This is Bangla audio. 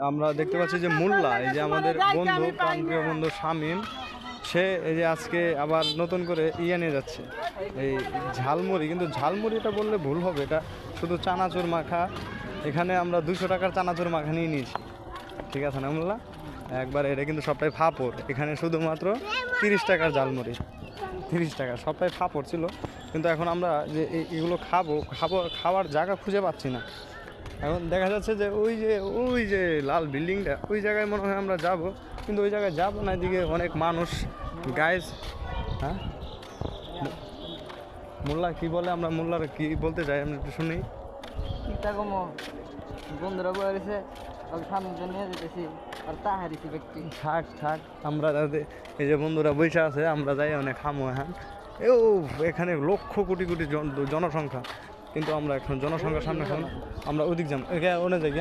আমরা দেখতে পাচ্ছি যে মোল্লা, এই যে আমাদের বন্ধু, প্রাণপ্রিয় বন্ধু শামীম, সে এই যে আজকে আবার নতুন করে নিয়ে যাচ্ছে এই ঝালমুড়ি। কিন্তু ঝালমুড়িটা বললে ভুল হবে, এটা শুধু চানাচুর মাখা। এখানে আমরা 200 টাকার চানাচুর মাখা নিয়ে নিয়েছি, ঠিক আছে না মোল্লা? একবার এটা কিন্তু সবটাই ফাপড়। এখানে শুধুমাত্র 30 টাকার ঝালমুড়ি, 30 টাকা সবটাই ফাপড় ছিল। কিন্তু এখন আমরা যে এগুলো খাওয়ার জায়গা খুঁজে পাচ্ছি না। এখন দেখা যাচ্ছে যে ওই যে লাল বিল্ডিংটা, ওই জায়গায় মনে হয় আমরা যাব, কিন্তু ওই জায়গায় যাবো না। এদিকে অনেক মানুষ, গাইজ। হ্যাঁ মোল্লা কি বলে, আমরা মোল্লার কি বলতে চাই আমরা একটু শুনি। বন্ধুরা বলেছে সামনে নিয়ে যেতেছি আর তাহারিছি ব্যক্তি থাক আমরা এই যে বন্ধুরা বৈশা আছে, আমরা যাই অনেক খামো। হ্যাঁ এও এখানে লক্ষ কোটি কোটি জনসংখ্যা, কিন্তু আমরা এখন জনসংখ্যার সামনে এখন আমরা ওদিক যাম, ওনে যাই।